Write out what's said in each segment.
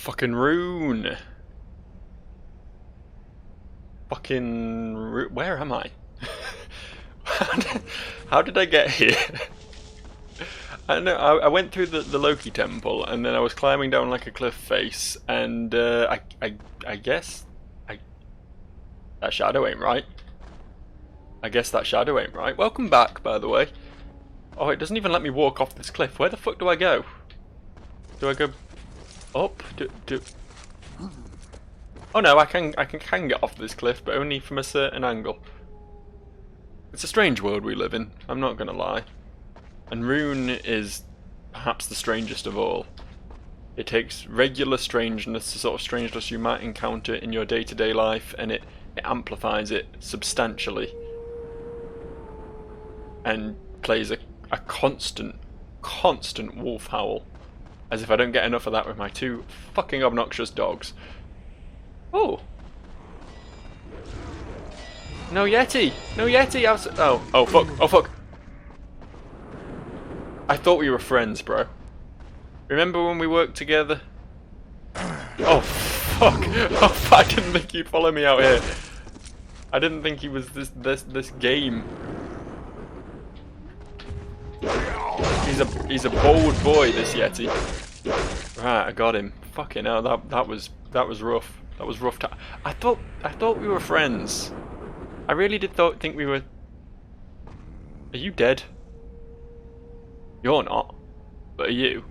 Fucking Rune. Where am I? How did I get here? I don't know. I went through the Loki temple, and then I was climbing down like a cliff face, and I guess that shadow ain't right. I guess that shadow ain't right. Welcome back, by the way. Oh, it doesn't even let me walk off this cliff. Where the fuck do I go? Do I go up? Oh no, I can get off this cliff, but only from a certain angle. It's a strange world we live in, I'm not gonna lie. And Rune is perhaps the strangest of all. It takes regular strangeness, the sort of strangeness you might encounter in your day-to-day life, and it amplifies it substantially. And plays a constant wolf howl. As if I don't get enough of that with my two fucking obnoxious dogs. Oh! No Yeti! No Yeti! Oh fuck! Oh fuck! I thought we were friends, bro. Remember when we worked together? Oh fuck! Oh, I didn't think he'd follow me out here. I didn't think he was this game. He's a bold boy, this Yeti. Right, I got him. Fucking hell, that was rough. That was rough. I thought we were friends. I really did think we were. Are you dead? You're not. But are you?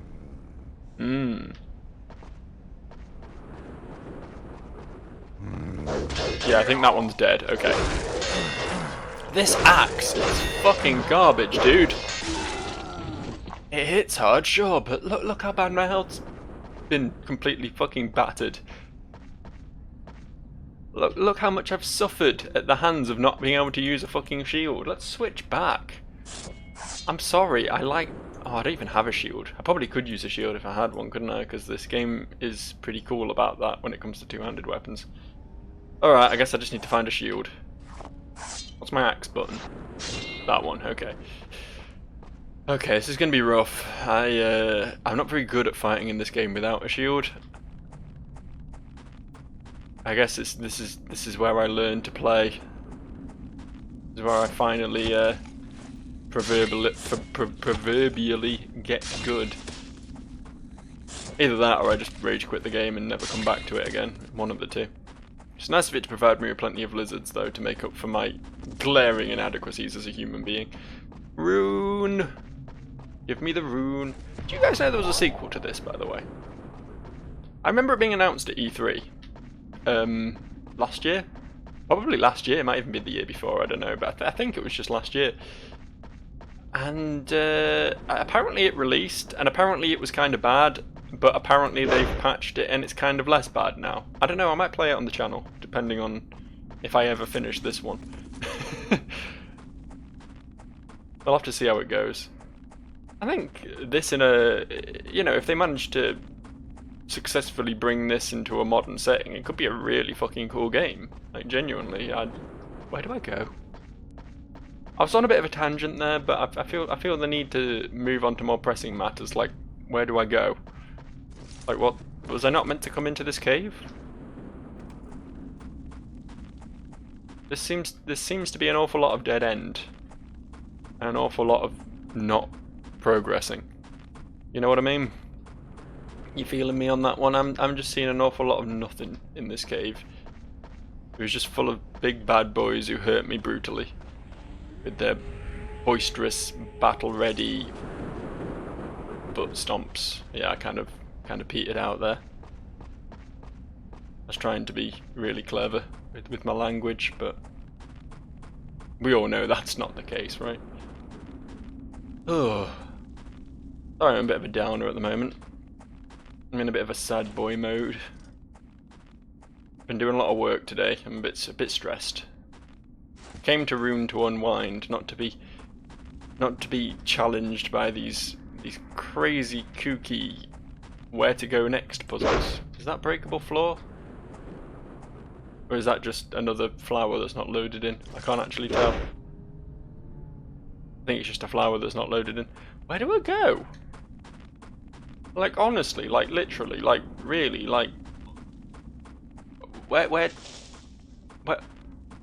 Yeah, I think that one's dead. Okay. This axe is fucking garbage, dude. It hits hard, sure, but look how bad my health's been completely fucking battered. Look how much I've suffered at the hands of not being able to use a fucking shield. Let's switch back. I'm sorry, oh, I don't even have a shield. I probably could use a shield if I had one, couldn't I? Because this game is pretty cool about that when it comes to two-handed weapons. Alright, I guess I just need to find a shield. What's my axe button? That one, okay. Okay, this is going to be rough. I'm not very good at fighting in this game without a shield. I guess this is where I learn to play. This is where I finally proverbially get good. Either that or I just rage quit the game and never come back to it again. One of the two. It's nice of it to provide me with plenty of lizards though to make up for my glaring inadequacies as a human being. Rune! Give me the rune. Do you guys know there was a sequel to this, by the way? I remember it being announced at E3. Last year? Probably last year, it might even be the year before, I don't know, but I think it was just last year. And apparently it released, and apparently it was kind of bad, but apparently they've patched it and it's kind of less bad now. I don't know, I might play it on the channel, depending on if I ever finish this one. I'll have to see how it goes. I think this if they manage to successfully bring this into a modern setting, it could be a really fucking cool game. Like, genuinely, where do I go? I was on a bit of a tangent there, but I feel the need to move on to more pressing matters, like, where do I go? Like, what, was I not meant to come into this cave? This seems to be an awful lot of dead end. And an awful lot of not progressing. You know what I mean? You feeling me on that one? I'm just seeing an awful lot of nothing in this cave. It was just full of big bad boys who hurt me brutally. With their boisterous, battle-ready butt stomps. Yeah, I kind of petered out there. I was trying to be really clever with my language, but we all know that's not the case, right? Oh, sorry, I'm a bit of a downer at the moment. I'm in a bit of a sad boy mode. Been doing a lot of work today. I'm a bit stressed. Came to Rune to unwind, not to be challenged by these crazy, kooky, where to go next puzzles. Is that breakable floor? Or is that just another flower that's not loaded in? I can't actually tell. I think it's just a flower that's not loaded in. Where do I go? Like, honestly, like, literally, like, really, like... Where...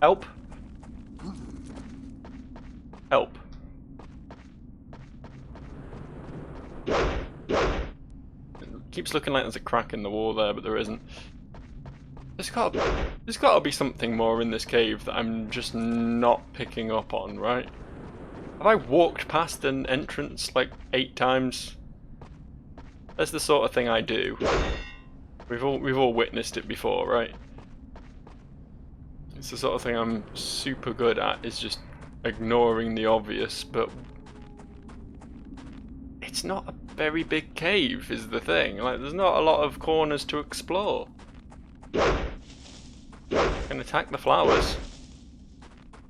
Help? Help. It keeps looking like there's a crack in the wall there, but there isn't. There's gotta be something more in this cave that I'm just not picking up on, right? Have I walked past an entrance like 8 times? That's the sort of thing I do. We've all witnessed it before, right? It's the sort of thing I'm super good at, is just ignoring the obvious, but it's not a very big cave is the thing. Like, there's not a lot of corners to explore. I can attack the flowers.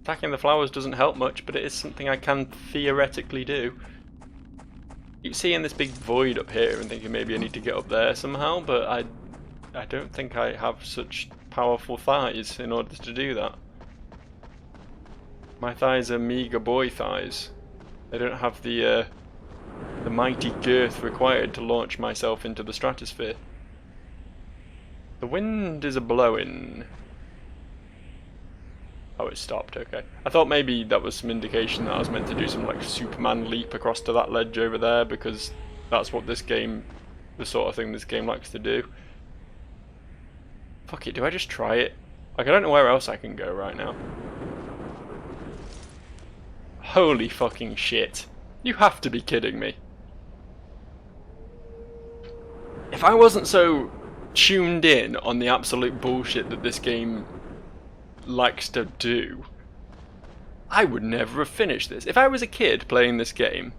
Attacking the flowers doesn't help much, but it is something I can theoretically do. Keep seeing this big void up here and thinking maybe I need to get up there somehow, but I don't think I have such powerful thighs in order to do that. My thighs are meager boy thighs. They don't have the mighty girth required to launch myself into the stratosphere. The wind is a-blowing. Oh, it stopped, okay. I thought maybe that was some indication that I was meant to do some like Superman leap across to that ledge over there, because that's what this game, the sort of thing this game likes to do. Fuck it, do I just try it? Like, I don't know where else I can go right now. Holy fucking shit. You have to be kidding me. If I wasn't so tuned in on the absolute bullshit that this game likes to do, I would never have finished this. If I was a kid playing this game,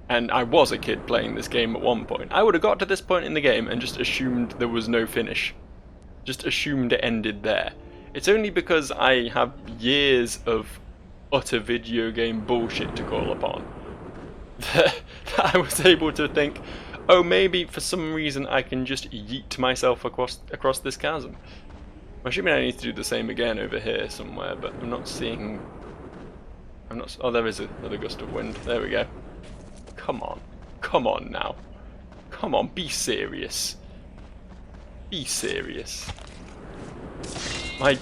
and I was a kid playing this game at one point, I would have got to this point in the game and just assumed there was no finish. Just assumed it ended there. It's only because I have years of utter video game bullshit to call upon that I was able to think, oh, maybe for some reason I can just yeet myself across this chasm. I'm assuming I need to do the same again over here somewhere, but I'm not seeing... Oh, there is another gust of wind. There we go. Come on. Come on now. Come on, be serious. Be serious.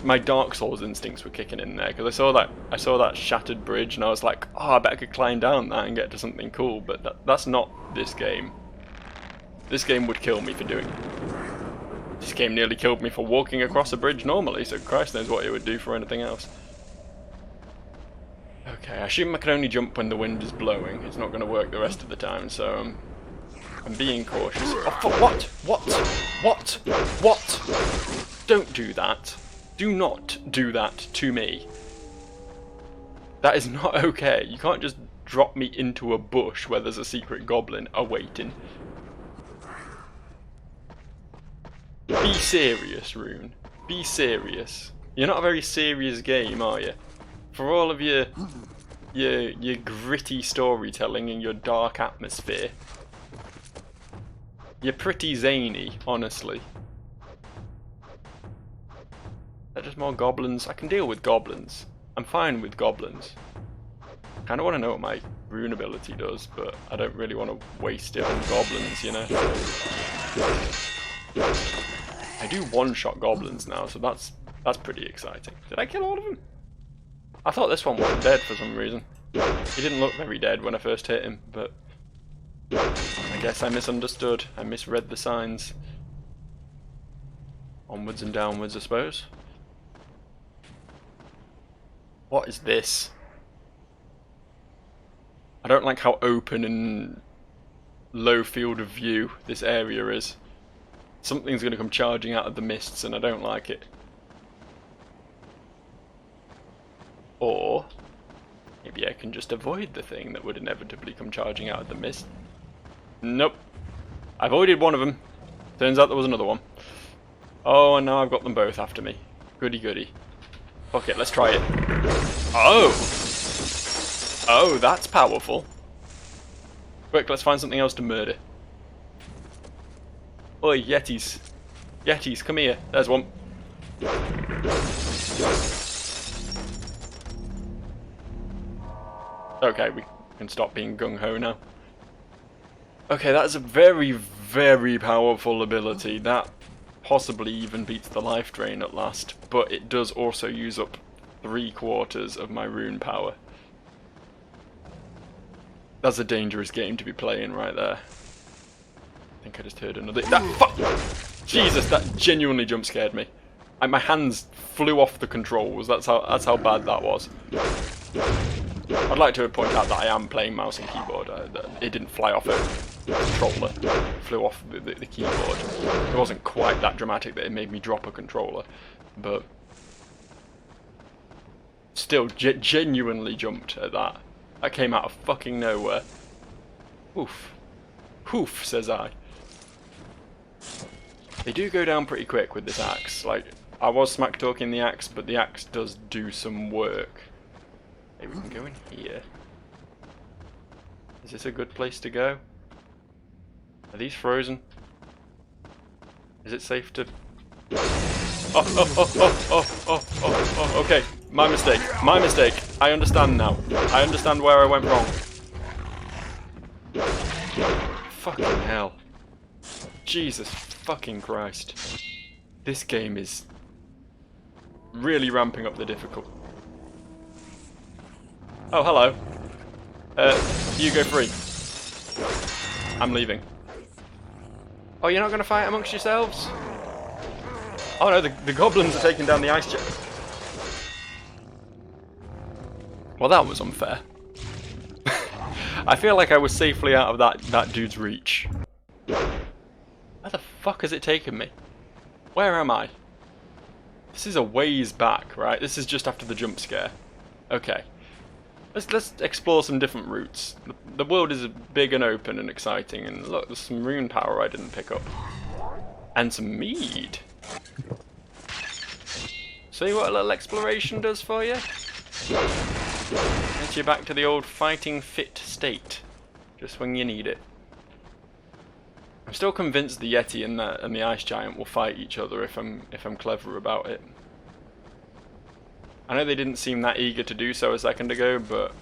My Dark Souls instincts were kicking in there, because I saw that shattered bridge and I was like, oh, I bet I could climb down that and get to something cool, but that's not this game. This game would kill me for doing it. This game nearly killed me for walking across a bridge normally, so Christ knows what it would do for anything else. Okay, I assume I can only jump when the wind is blowing. It's not going to work the rest of the time, so I'm being cautious. Oh, what? What? What? What? Don't do that. Do not do that to me. That is not okay. You can't just drop me into a bush where there's a secret goblin awaiting. Be serious, Rune. Be serious. You're not a very serious game, are you? For all of your gritty storytelling and your dark atmosphere, you're pretty zany, honestly. They're just more goblins. I can deal with goblins. I'm fine with goblins. I kind of want to know what my rune ability does, but I don't really want to waste it on goblins, you know? I do one-shot goblins now, so that's pretty exciting. Did I kill all of them? I thought this one wasn't dead for some reason. He didn't look very dead when I first hit him, but I guess I misunderstood. I misread the signs. Onwards and downwards, I suppose. What is this? I don't like how open and low field of view this area is. Something's going to come charging out of the mists and I don't like it. Or maybe I can just avoid the thing that would inevitably come charging out of the mist. Nope. I avoided one of them. Turns out there was another one. Oh, and now I've got them both after me. Goody goody. Okay, let's try it. Oh! Oh, that's powerful. Quick, let's find something else to murder. Oi, Yetis. Yetis, come here. There's one. Okay, we can stop being gung-ho now. Okay, that is a very, very powerful ability. That possibly even beats the life drain at last, but it does also use up 3/4 of my rune power. That's a dangerous game to be playing right there. I think I just heard another. That fuck! Jesus, that genuinely jump scared me. My hands flew off the controls. That's how bad that was. I'd like to point out that I am playing mouse and keyboard. It didn't fly off a controller. It flew off the keyboard. It wasn't quite that dramatic that it made me drop a controller, but still genuinely jumped at that. That came out of fucking nowhere. Oof. Oof, says I. They do go down pretty quick with this axe. Like, I was smack talking the axe, but the axe does do some work. Maybe we can go in here. Is this a good place to go? Are these frozen? Is it safe to... Oh, okay. My mistake. My mistake. I understand now. I understand where I went wrong. Fucking hell. Jesus fucking Christ. This game is really ramping up the difficulty. Oh, hello. You go free. I'm leaving. Oh, you're not going to fight amongst yourselves? Oh no, the goblins are taking down the ice jet. Well, that was unfair. I feel like I was safely out of that dude's reach. Where the fuck has it taken me? Where am I? This is a ways back, right? This is just after the jump scare. Okay. Let's explore some different routes. The world is big and open and exciting, and look, there's some rune power I didn't pick up. And some mead. See what a little exploration does for you? Gets you back to the old fighting fit state, just when you need it. I'm still convinced the Yeti and the Ice Giant will fight each other if I'm clever about it. I know they didn't seem that eager to do so a second ago, but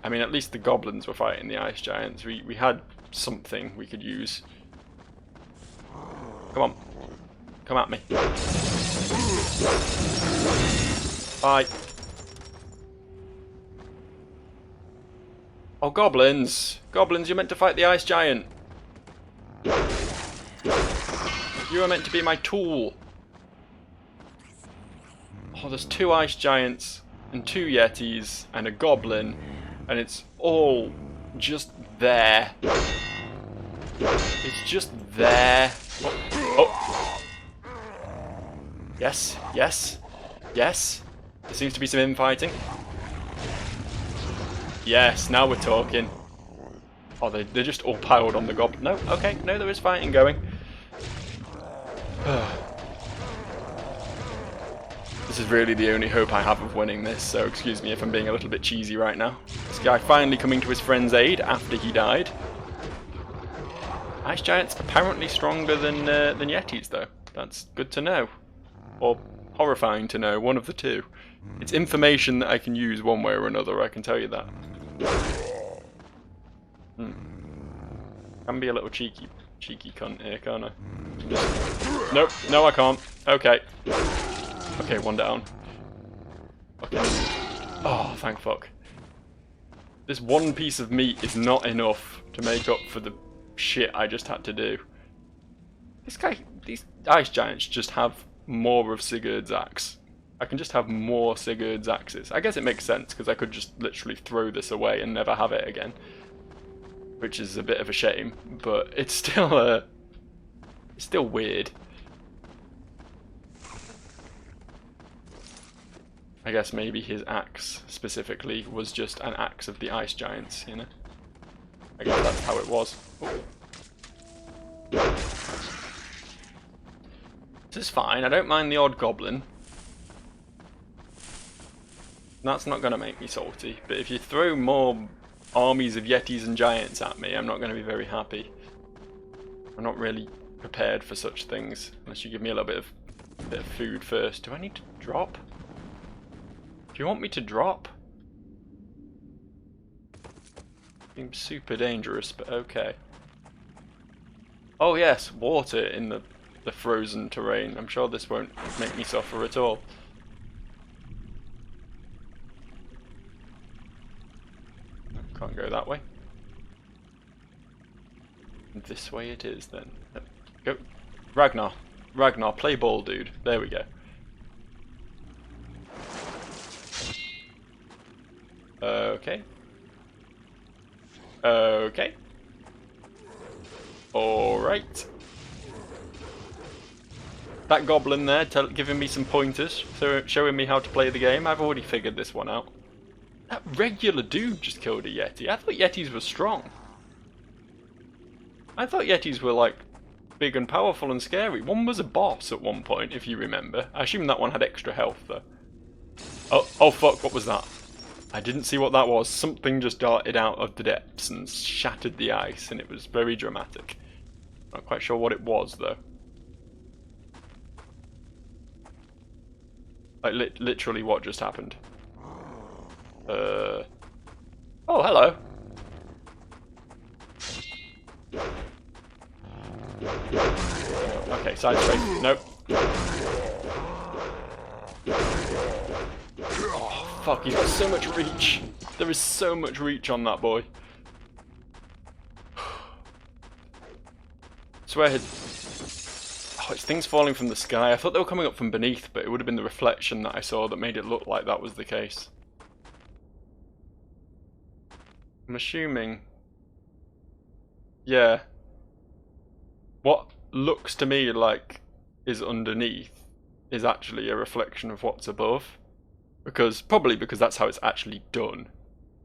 I mean, at least the goblins were fighting the Ice Giants. We had something we could use. Come on, come at me. Bye. Oh, goblins! Goblins, you're meant to fight the Ice Giant. You are meant to be my tool. Oh, there's 2 Ice Giants, and 2 Yetis, and a Goblin, and it's all just there. It's just there. Oh. Yes, yes, yes. There seems to be some infighting. Yes, now we're talking. Oh, they're just all piled on the Goblin. No, okay, no, there is fighting going. This is really the only hope I have of winning this, so excuse me if I'm being a little bit cheesy right now. This guy finally coming to his friend's aid after he died. Ice Giants apparently stronger than Yetis, though. That's good to know. Or horrifying to know, one of the two. It's information that I can use one way or another, I can tell you that. Can be a little cheeky cunt here, can't I? Nope, no I can't. Okay. Okay, one down. Okay. Oh, thank fuck. This one piece of meat is not enough to make up for the shit I just had to do. These Ice Giants just have more of Sigurd's axe. I can just have more Sigurd's axes. I guess it makes sense, because I could just literally throw this away and never have it again. Which is a bit of a shame, but it's still weird. I guess maybe his axe, specifically, was just an axe of the Ice Giants, you know? I guess that's how it was. Ooh. This is fine, I don't mind the odd goblin. That's not going to make me salty, but if you throw more armies of Yetis and Giants at me, I'm not going to be very happy. I'm not really prepared for such things, unless you give me a little bit of food first. Do I need to drop? Do you want me to drop? Seems super dangerous, but okay. Oh yes, water in the frozen terrain. I'm sure this won't make me suffer at all. Can't go that way. This way it is then. Go. Ragnar. Ragnar, play ball, dude. There we go. Okay. Okay. Alright. That goblin there giving me some pointers, showing me how to play the game. I've already figured this one out. That regular dude just killed a Yeti. I thought Yetis were strong. I thought Yetis were like big and powerful and scary. One was a boss at one point, if you remember. I assume that one had extra health though. Oh fuck, what was that? I didn't see what that was. Something just darted out of the depths and shattered the ice, and it was very dramatic. Not quite sure what it was though. Like literally what just happened? Oh, hello. Okay, side straight. Nope. Oh, fuck, he's got so much reach. There is so much reach on that boy. Swear it. Oh, it's things falling from the sky. I thought they were coming up from beneath, but it would have been the reflection that I saw that made it look like that was the case. I'm assuming. Yeah. What looks to me like is underneath is actually a reflection of what's above. Probably because that's how it's actually done.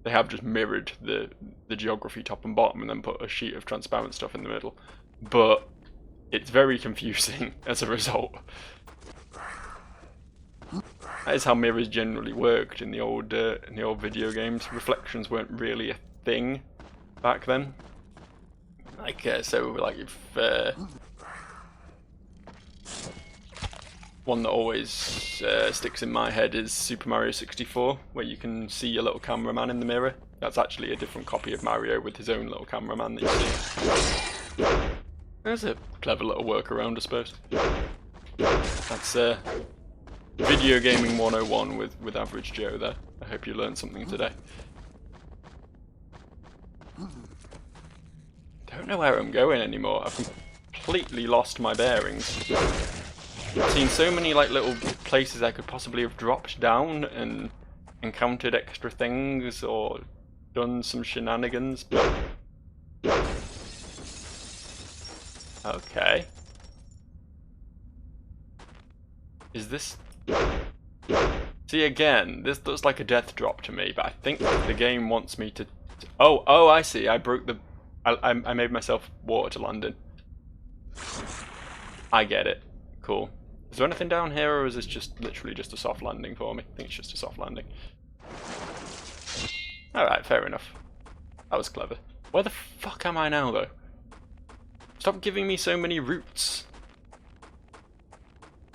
They have just mirrored the geography top and bottom and then put a sheet of transparent stuff in the middle. But it's very confusing as a result. That is how mirrors generally worked in the old video games. Reflections weren't really a thing back then. Like so, like if one that always sticks in my head is Super Mario 64, where you can see a little cameraman in the mirror. That's actually a different copy of Mario with his own little cameraman that you see. That's a clever little workaround, I suppose. That's video gaming 101 with Average Joe there. I hope you learned something today. Don't know where I'm going anymore. I've completely lost my bearings. I've seen so many like little places I could possibly have dropped down and encountered extra things or done some shenanigans, but okay. Is this... See, again, this looks like a death drop to me, but I think the game wants me to... Oh, I see. I broke the... I made myself water to land in. I get it. Cool. Is there anything down here, or is this just literally just a soft landing for me? I think it's just a soft landing. Alright, fair enough. That was clever. Where the fuck am I now, though? Stop giving me so many routes.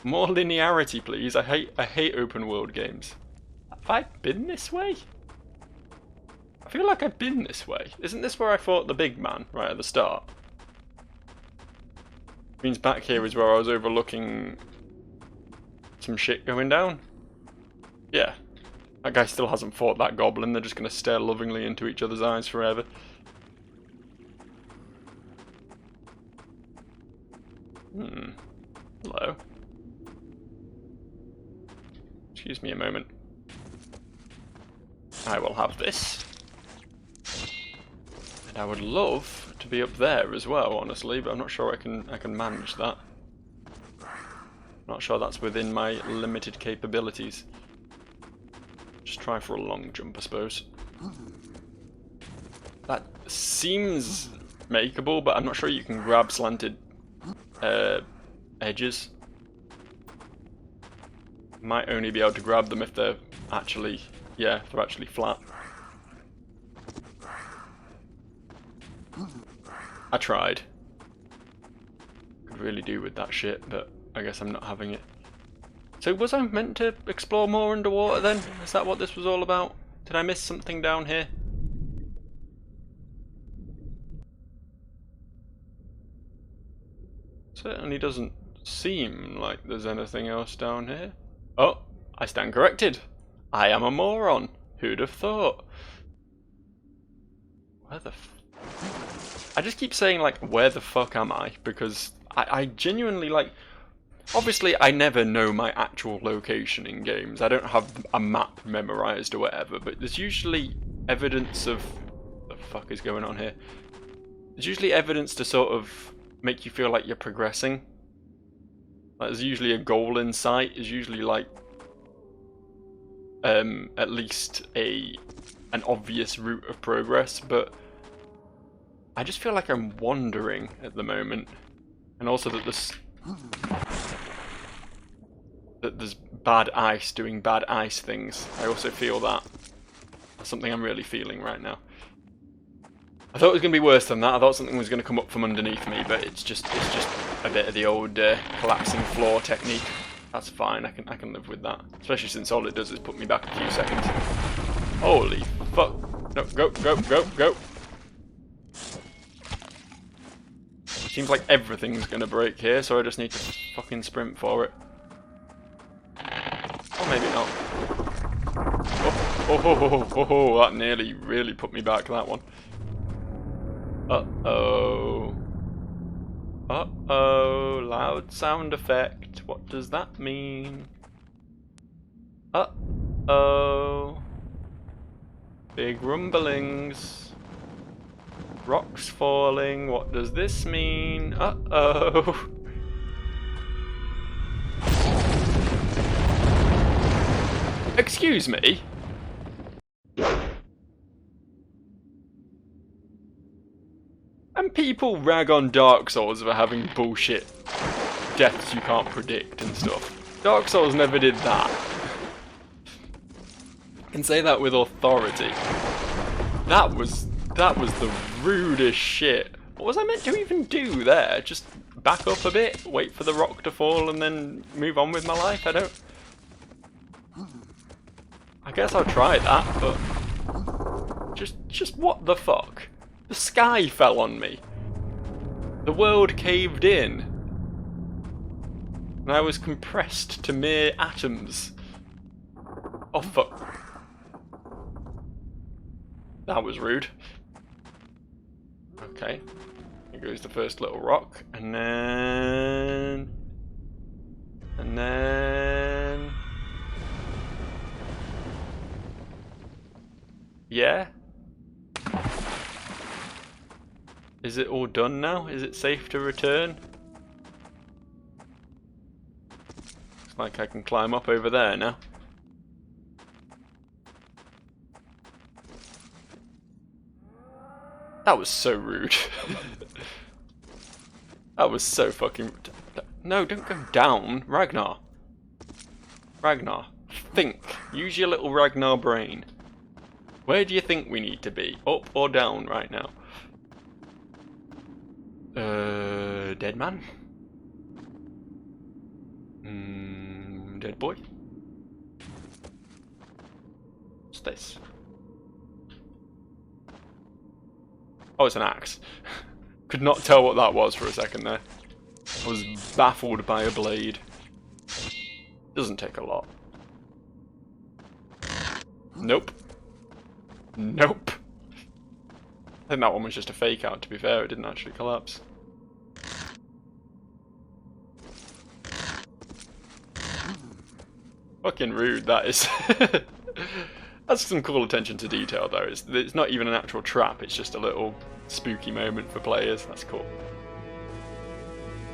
More linearity, please. I hate open world games. Have I been this way? I feel like I've been this way. Isn't this where I fought the big man right at the start? Means back here is where I was overlooking some shit going down. Yeah. That guy still hasn't fought that goblin. They're just going to stare lovingly into each other's eyes forever. Hello. Excuse me a moment. I will have this. And I would love to be up there as well, honestly, but I'm not sure I can manage that. Not sure that's within my limited capabilities. Just try for a long jump, I suppose. That seems makeable, but I'm not sure you can grab slanted edges. Might only be able to grab them if they're actually, yeah, if they're actually flat. I tried. Could really do with that shit, but I guess I'm not having it. So was I meant to explore more underwater then? Is that what this was all about? Did I miss something down here? Certainly doesn't seem like there's anything else down here. Oh, I stand corrected. I am a moron. Who'd have thought? Where the I just keep saying, like, where the fuck am I? Because I genuinely, like... Obviously, I never know my actual location in games. I don't have a map memorized or whatever, but there's usually evidence of... What the fuck is going on here? There's usually evidence to sort of make you feel like you're progressing. Like, there's usually a goal in sight. There's usually, like... at least an obvious route of progress, but... I just feel like I'm wandering at the moment. And also that there's bad ice doing bad ice things. I also feel that. That's something I'm really feeling right now. I thought it was going to be worse than that. I thought something was going to come up from underneath me, but it's just a bit of the old collapsing floor technique. That's fine. I can live with that. Especially since all it does is put me back a few seconds. Holy fuck. No, go, go, go, go. Seems like everything's gonna break here, so I just need to fucking sprint for it. Or maybe not. Oh, that nearly really put me back, that one. Uh-oh. Uh-oh, loud sound effect. What does that mean? Uh-oh. Big rumblings. Rocks falling, what does this mean? Uh-oh. Excuse me? And people rag on Dark Souls for having bullshit deaths you can't predict and stuff. Dark Souls never did that. I can say that with authority. That was the rudest shit. What was I meant to even do there? Just back up a bit, wait for the rock to fall, and then move on with my life? I guess I'll try that, but... Just what the fuck? The sky fell on me. The world caved in. And I was compressed to mere atoms. Oh fuck. That was rude. Okay, here goes the first little rock, and then... Yeah? Is it all done now? Is it safe to return? Looks like I can climb up over there now. That was so rude. That was so fucking... No, don't go down. Ragnar. Ragnar. Think. Use your little Ragnar brain. Where do you think we need to be? Up or down right now? Dead man? Dead boy? What's this? Oh, it's an axe. Could not tell what that was for a second there. I was baffled by a blade. Doesn't take a lot. Nope. Nope. I think that one was just a fake out, to be fair. It didn't actually collapse. Fucking rude, that is. That's some cool attention to detail, though. It's not even an actual trap, it's just a little spooky moment for players. That's cool.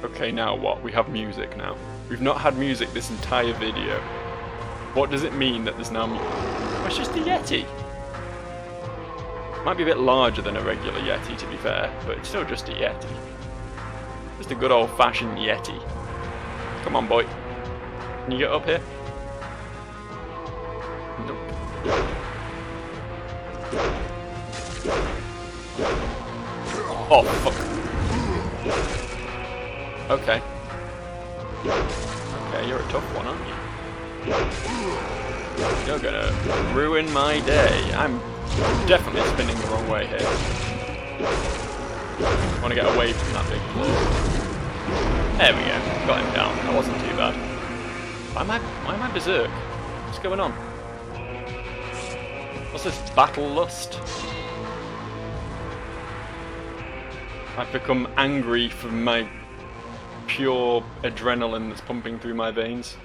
Okay, now what? We have music now. We've not had music this entire video. What does it mean that there's now music? Oh, it's just a Yeti. Might be a bit larger than a regular Yeti, to be fair, but it's still just a Yeti. Just a good old-fashioned Yeti. Come on, boy. Can you get up here? Nope. Oh, fuck. Okay. Okay, you're a tough one, aren't you? You're gonna ruin my day. I'm definitely spinning the wrong way here. I want to get away from that big floor. There we go. Got him down. That wasn't too bad. Why am I berserk? What's going on? What's this battle lust? I've become angry from my pure adrenaline that's pumping through my veins.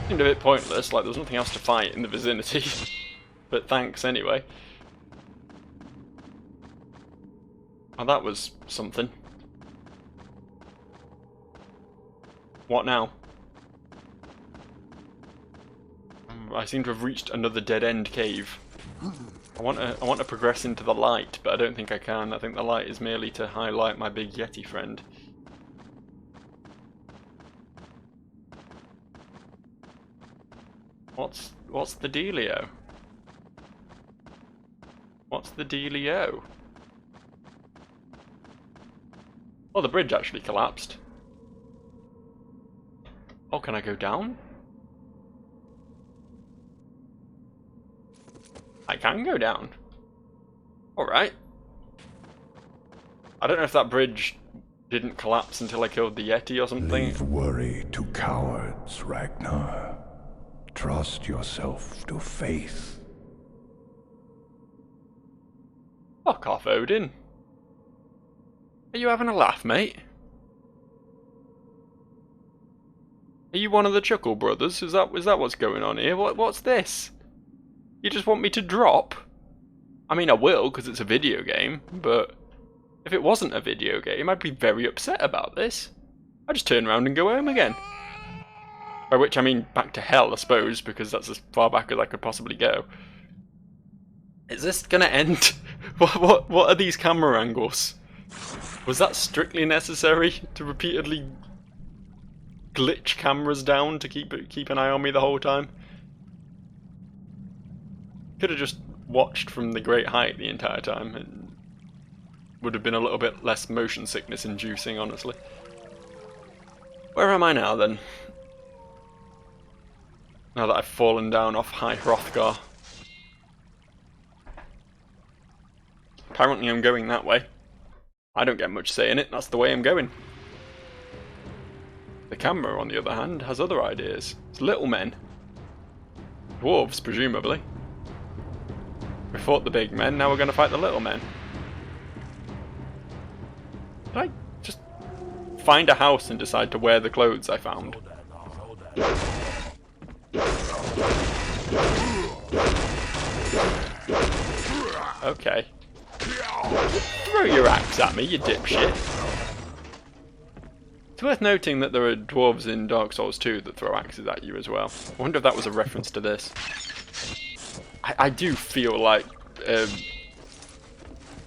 Seemed a bit pointless, like there's nothing else to fight in the vicinity. But thanks anyway. Oh, that was something. What now? I seem to have reached another dead-end cave. I want to progress into the light, but I don't think I can. I think the light is merely to highlight my big Yeti friend. What's the dealio? What's the dealio? Oh, the bridge actually collapsed. Oh, can I go down? I can go down. Alright. I don't know if that bridge didn't collapse until I killed the Yeti or something. Leave worry to cowards, Ragnar. Trust yourself to faith. Fuck off, Odin. Are you having a laugh, mate? Are you one of the Chuckle Brothers? Is that what's going on here? What's this? You just want me to drop? I mean, I will, because it's a video game, but if it wasn't a video game, I'd be very upset about this. I'd just turn around and go home again. By which I mean back to hell, I suppose, because that's as far back as I could possibly go. Is this gonna end? What are these camera angles? Was that strictly necessary to repeatedly glitch cameras down to keep an eye on me the whole time? Could have just watched from the great height the entire time. It would have been a little bit less motion sickness inducing, honestly. Where am I now then? Now that I've fallen down off High Hrothgar. Apparently I'm going that way. I don't get much say in it, that's the way I'm going. The camera, on the other hand, has other ideas. It's little men. Dwarves, presumably. We fought the big men, now we're going to fight the little men. Did I just find a house and decide to wear the clothes I found? Okay. Throw your axe at me, you dipshit. It's worth noting that there are dwarves in Dark Souls 2 that throw axes at you as well. I wonder if that was a reference to this. I do feel like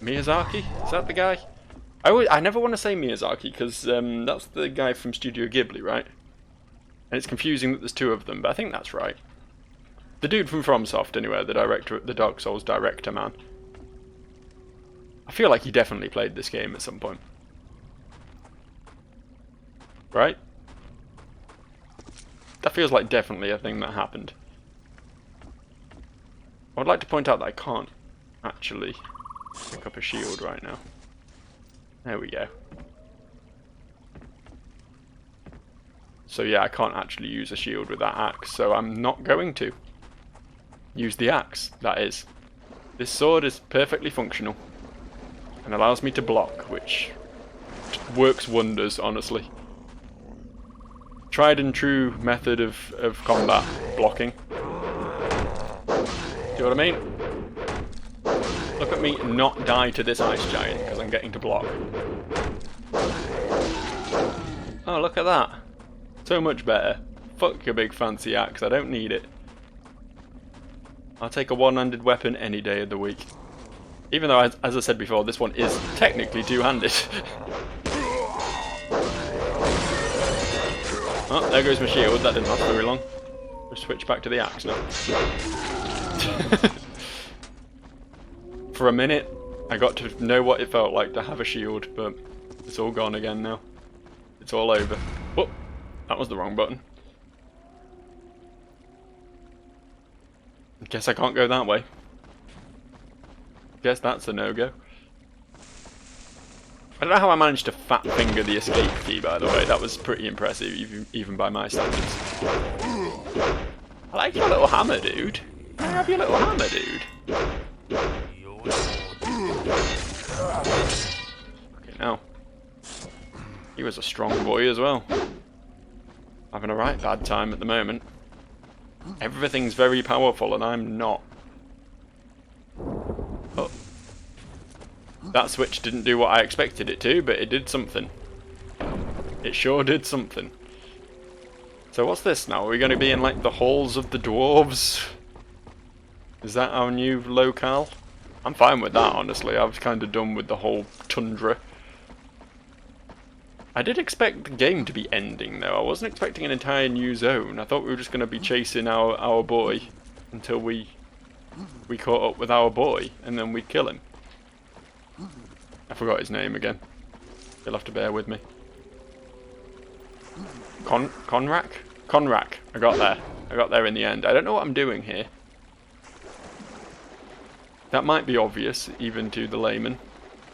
Miyazaki? Is that the guy? I never want to say Miyazaki because that's the guy from Studio Ghibli, right? And it's confusing that there's two of them, but I think that's right. The dude from FromSoft, anyway, the Dark Souls director, man. I feel like he definitely played this game at some point. Right? That feels like definitely a thing that happened. I would like to point out that I can't actually pick up a shield right now. There we go. So yeah, I can't actually use a shield with that axe, so I'm not going to. Use the axe, that is. This sword is perfectly functional. And allows me to block, which works wonders, honestly. Tried and true method of combat, blocking. See what I mean? Look at me not die to this ice giant because I'm getting to block. Oh, look at that. So much better. Fuck your big fancy axe, I don't need it. I'll take a one-handed weapon any day of the week. Even though, as I said before, this one is technically two-handed. Oh, there goes my shield. That didn't last very long. We'll switch back to the axe now. For a minute, I got to know what it felt like to have a shield, but it's all gone again now. It's all over. Whoop! That was the wrong button. Guess I can't go that way. Guess that's a no-go. I don't know how I managed to fat finger the escape key, by the way. That was pretty impressive, even by my standards. I like your little hammer, dude. Can I have your little hammer, dude? Okay, now. He was a strong boy as well. Having a right bad time at the moment. Everything's very powerful and I'm not. Oh. That switch didn't do what I expected it to, but it did something. It sure did something. So what's this now? Are we going to be in like the halls of the dwarves? Is that our new locale? I'm fine with that, honestly. I was kind of done with the whole tundra. I did expect the game to be ending though. I wasn't expecting an entire new zone. I thought we were just going to be chasing our boy until we caught up with our boy and then we'd kill him. I forgot his name again. You'll have to bear with me. Conrack? Conrack. I got there. I got there in the end. I don't know what I'm doing here. That might be obvious, even to the layman,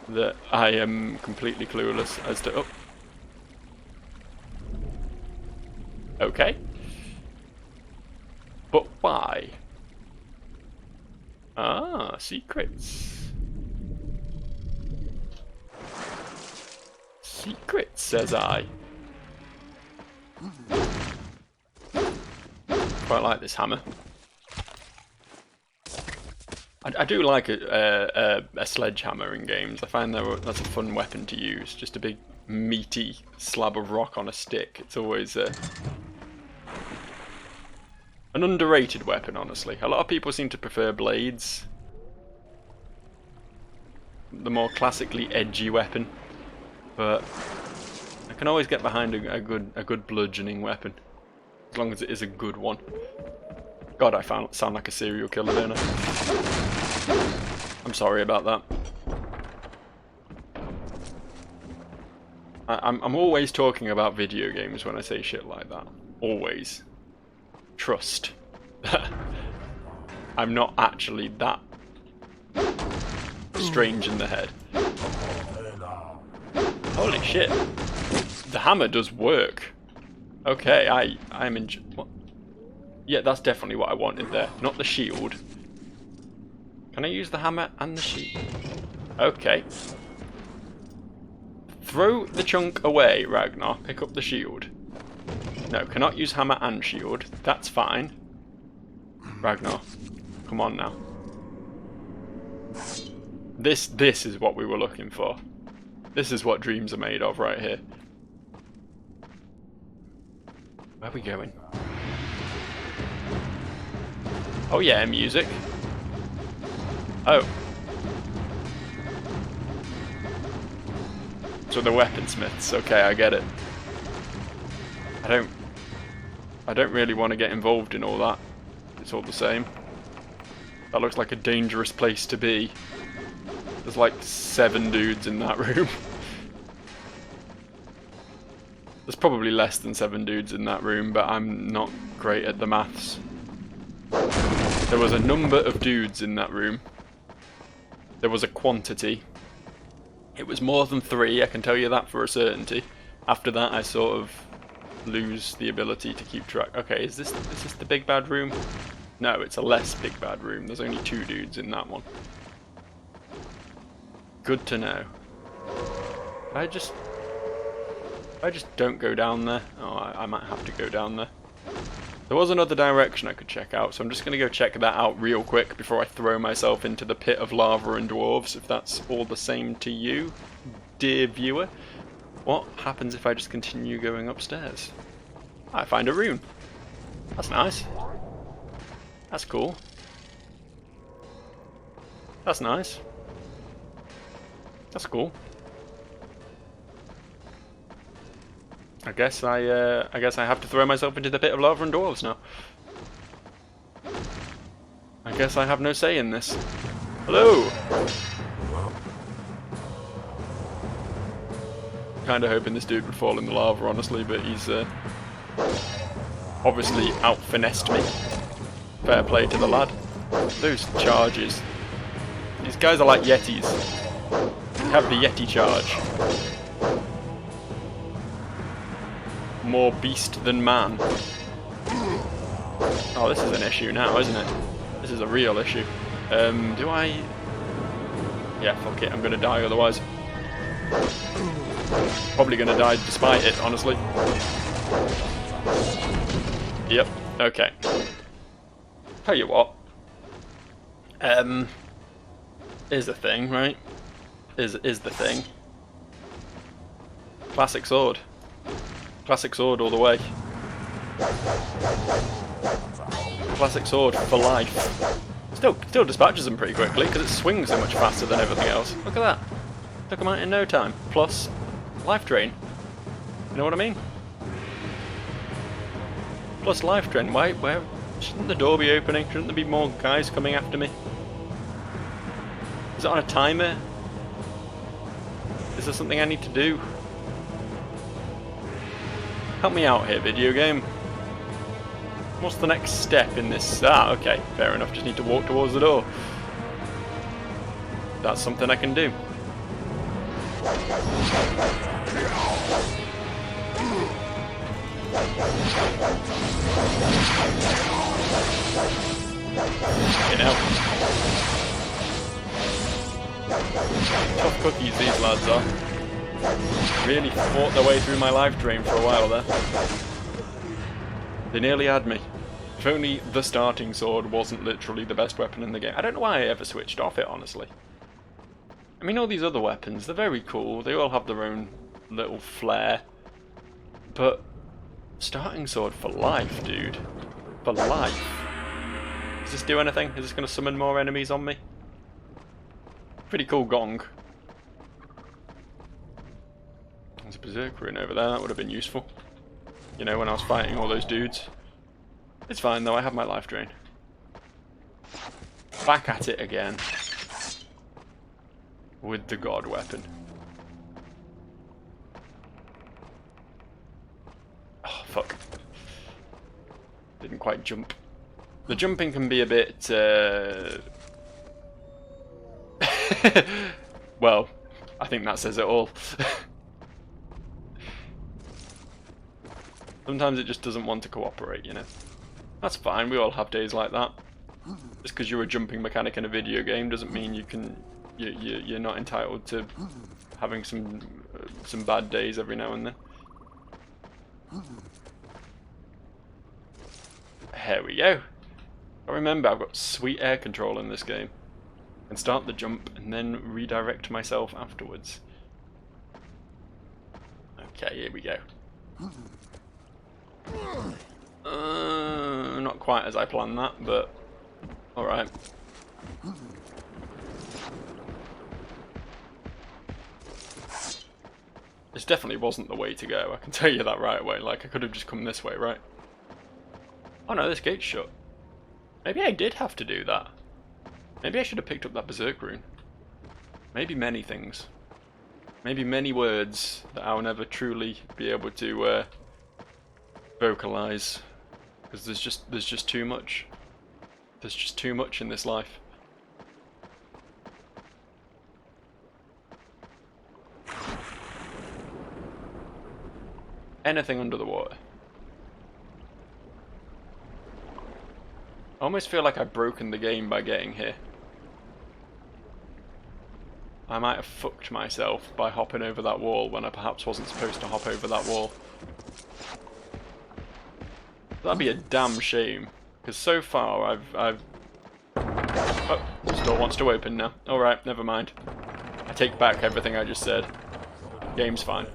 that I am completely clueless as to... Oh. Okay. But why? Ah, secrets. Secrets, says I. Quite like this hammer. I do like a sledgehammer in games. I find that's a fun weapon to use. Just a big meaty slab of rock on a stick. It's always an underrated weapon, honestly. A lot of people seem to prefer blades. The more classically edgy weapon. But I can always get behind a good bludgeoning weapon. As long as it is a good one. God, I sound like a serial killer, don't I? I'm sorry about that. I'm always talking about video games when I say shit like that. Always. Trust. I'm not actually that strange in the head. Holy shit. The hammer does work. Okay, I'm in... What? Yeah, that's definitely what I wanted there. Not the shield. Can I use the hammer and the shield? Okay. Throw the chunk away, Ragnar. Pick up the shield. No, cannot use hammer and shield. That's fine. Ragnar, come on now. This is what we were looking for. This is what dreams are made of right here. Where are we going? Oh yeah, music. Oh. So the weaponsmiths. Okay, I get it. I don't really want to get involved in all that. It's all the same. That looks like a dangerous place to be. There's like 7 dudes in that room. There's probably less than 7 dudes in that room, but I'm not great at the maths. There was a number of dudes in that room. There was a quantity. It was more than 3, I can tell you that for a certainty. After that I sort of lose the ability to keep track. Okay, is this the big bad room? No, it's a less big bad room. There's only 2 dudes in that one. Good to know. I just don't go down there. Oh, I might have to go down there. There was another direction I could check out, so I'm just going to go check that out real quick before I throw myself into the pit of lava and dwarves, if that's all the same to you, dear viewer. What happens if I just continue going upstairs? I find a rune. That's nice. That's cool. That's nice. That's cool. I guess I have to throw myself into the pit of lava and dwarves now. I guess I have no say in this. Hello! Kinda hoping this dude would fall in the lava, honestly, but he's obviously out-finessed me. Fair play to the lad. Those charges. These guys are like yetis. have the Yeti charge. More beast than man. Oh, this is an issue now, isn't it? This is a real issue. Do I... Yeah, fuck it, I'm gonna die otherwise. Probably gonna die despite it, honestly. Yep, okay. Tell you what. Is the thing, right? Is the thing. Classic sword. Classic sword all the way. Classic sword for life. Still dispatches them pretty quickly because it swings so much faster than everything else. Look at that. Took them out in no time. Plus, life drain. You know what I mean? Plus life drain. Where shouldn't the door be opening? Shouldn't there be more guys coming after me? Is it on a timer? Is there something I need to do? Help me out here, video game. What's the next step in this? Ah, okay, fair enough. Just need to walk towards the door. That's something I can do. You know. Tough cookies these lads are. Really fought their way through my life drain for a while there. They nearly had me. If only the starting sword wasn't literally the best weapon in the game. I don't know why I ever switched off it, honestly. I mean, all these other weapons, they're very cool. They all have their own little flair. But starting sword for life, dude. For life. Does this do anything? Is this going to summon more enemies on me? Pretty cool gong. There's a berserk rune over there. That would have been useful. You know, when I was fighting all those dudes. It's fine though, I have my life drain. Back at it again. With the god weapon. Oh, fuck. Didn't quite jump. The jumping can be a bit, well, I think that says it all. Sometimes it just doesn't want to cooperate, you know. That's fine, we all have days like that. Just because you're a jumping mechanic in a video game doesn't mean you're not entitled to having some bad days every now and then. Here we go. I remember I've got sweet air control in this game. I can start the jump and then redirect myself afterwards. Okay, here we go. Not quite as I planned that, but alright. This definitely wasn't the way to go, I can tell you that right away. Like, I could have just come this way, right? Oh no, this gate's shut. Maybe I did have to do that. Maybe I should have picked up that berserk rune. Maybe many things. Maybe many words that I'll never truly be able to vocalize, because there's just too much. There's just too much in this life. Anything under the water. I almost feel like I've broken the game by getting here. I might have fucked myself by hopping over that wall when I perhaps wasn't supposed to hop over that wall. That'd be a damn shame, because so far I've... Oh, this door wants to open now. Alright, never mind. I take back everything I just said. Game's fine.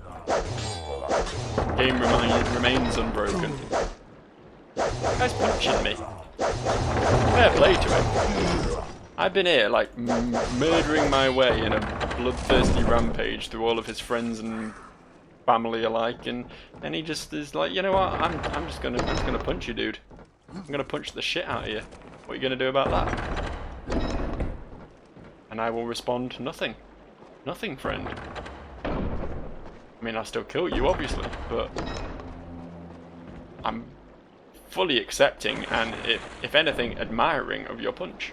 Game remains unbroken. That guy's punching me. Fair play to him. I've been here, like, murdering my way in a bloodthirsty rampage through all of his friends and family alike, and he just is like, you know what? I'm just gonna punch you, dude. I'm gonna punch the shit out of you. What are you gonna do about that? And I will respond, nothing. Nothing, friend. I mean, I'll still kill you, obviously, but I'm fully accepting and, if anything, admiring of your punch.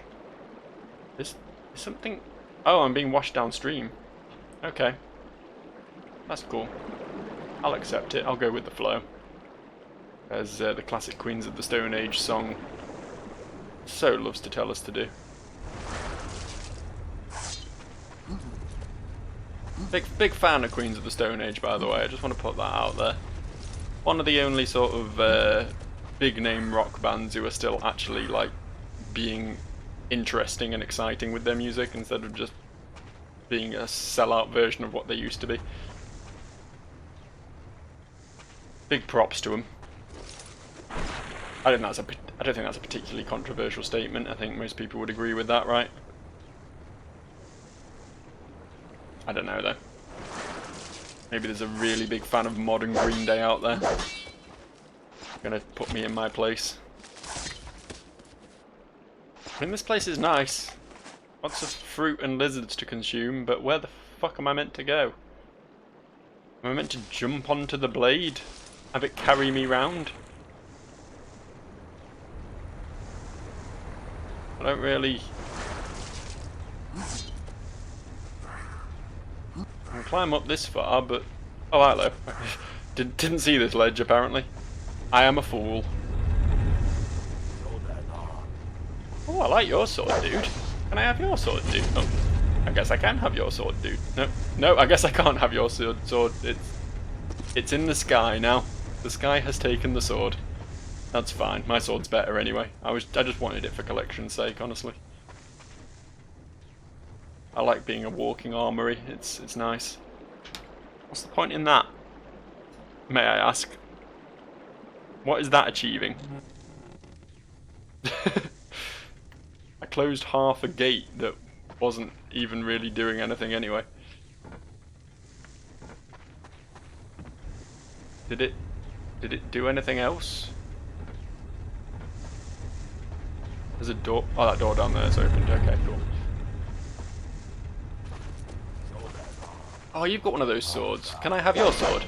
There's something... Oh, I'm being washed downstream. Okay. That's cool. I'll accept it. I'll go with the flow. As the classic Queens of the Stone Age song so loves to tell us to do. Big fan of Queens of the Stone Age, by the way. I just want to put that out there. One of the only sort of big name rock bands who are still actually like being interesting and exciting with their music instead of just being a sellout version of what they used to be. Big props to them. I don't think that's a particularly controversial statement. I think most people would agree with that, right? I don't know though. Maybe there's a really big fan of modern Green Day out there. Gonna put me in my place. I mean, this place is nice. Lots of fruit and lizards to consume, but where the fuck am I meant to go? Am I meant to jump onto the blade? Have it carry me round? I don't really... I can climb up this far, but... Oh, hello. Didn't see this ledge, apparently. I am a fool. Oh, I like your sword, dude. Can I have your sword, dude? Oh, I guess I can have your sword, dude. No, I guess I can't have your sword. It's in the sky now. The sky has taken the sword. That's fine. My sword's better anyway. I just wanted it for collection's sake, honestly. I like being a walking armory. It's nice. What's the point in that? May I ask? What is that achieving? I closed half a gate that wasn't even really doing anything anyway. Did it do anything else? There's a door. Oh, that door down there is opened. Okay, cool. Oh, you've got one of those swords. Can I have your sword?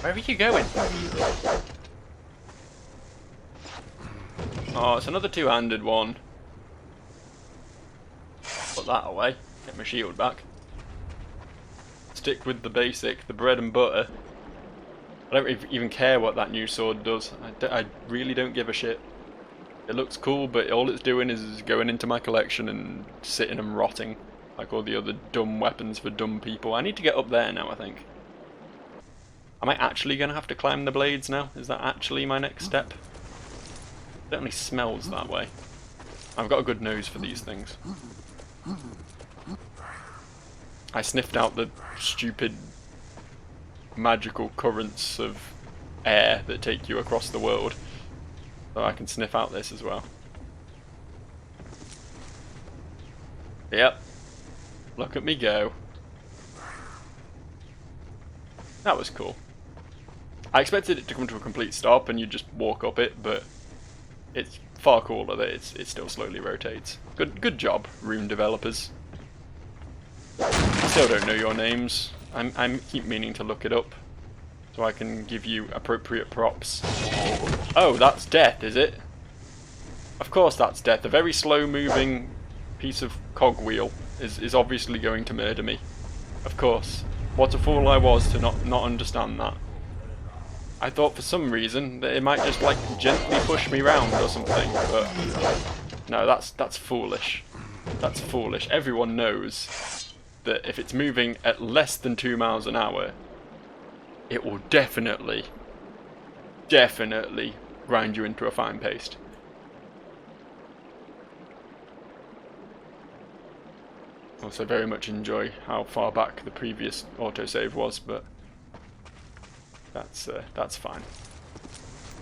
Where are you going? Oh, it's another two-handed one. Put that away. Get my shield back. Stick with the basic, the bread and butter. I don't even care what that new sword does. I really don't give a shit. It looks cool, but all it's doing is going into my collection and sitting and rotting. Like all the other dumb weapons for dumb people. I need to get up there now, I think. Am I actually going to have to climb the blades now? Is that actually my next step? It certainly smells that way. I've got a good nose for these things. I sniffed out the stupid magical currents of air that take you across the world. So I can sniff out this as well. Yep. Look at me go. That was cool. I expected it to come to a complete stop and you just walk up it, but it's far cooler that it still slowly rotates. Good job, Rune developers. I still don't know your names. I keep meaning to look it up so I can give you appropriate props. Oh, that's death, is it? Of course that's death. A very slow-moving piece of cogwheel is obviously going to murder me. Of course. What a fool I was to not understand that. I thought for some reason that it might just like gently push me round or something, but no, that's foolish. That's foolish. Everyone knows that if it's moving at less than 2 miles an hour, it will definitely grind you into a fine paste. Also very much enjoy how far back the previous autosave was, but that's fine.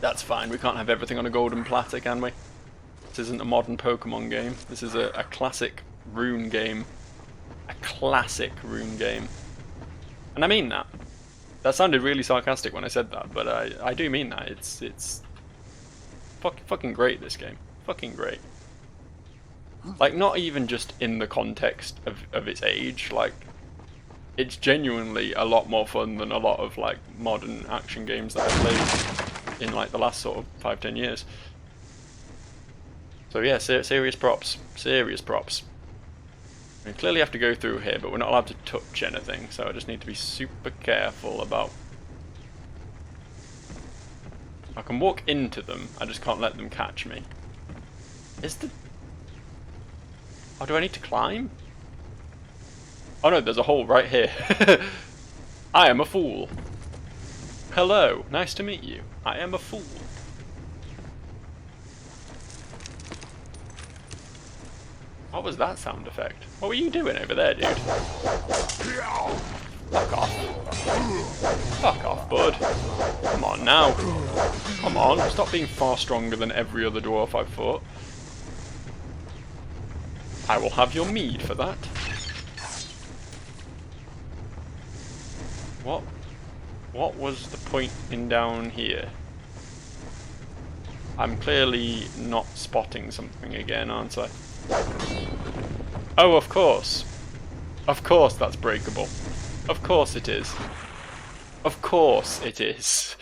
That's fine. We can't have everything on a golden platter, can we? This isn't a modern Pokemon game. This is a classic Rune game. A classic Rune game. And I mean that. That sounded really sarcastic when I said that, but I do mean that. It's fucking great, this game. Fucking great. Like, not even just in the context of its age, like, it's genuinely a lot more fun than a lot of, like, modern action games that I've played in, like, the last sort of 5-10 years. So yeah, serious props. Serious props. We clearly have to go through here, but we're not allowed to touch anything, so I just need to be super careful about... I can walk into them, I just can't let them catch me. Is the... Oh, do I need to climb? Oh no, there's a hole right here. I am a fool. Hello, nice to meet you. I am a fool. What was that sound effect? What were you doing over there, dude? Fuck off. Fuck off, bud. Come on now. Come on, stop being far stronger than every other dwarf I've fought. I will have your mead for that. What was the point in down here? I'm clearly not spotting something again, aren't I? Oh, of course. Of course that's breakable. Of course it is. Of course it is.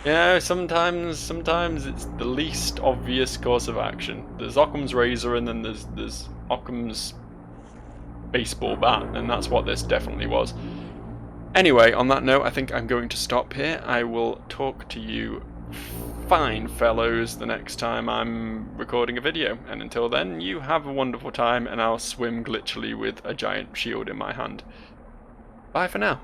You know, sometimes it's the least obvious course of action. There's Occam's razor and then there's Occam's baseball bat, and that's what this definitely was. Anyway, on that note, I think I'm going to stop here. I will talk to you fine fellows the next time I'm recording a video, and until then, you have a wonderful time, and I'll swim glitchily with a giant shield in my hand. Bye for now.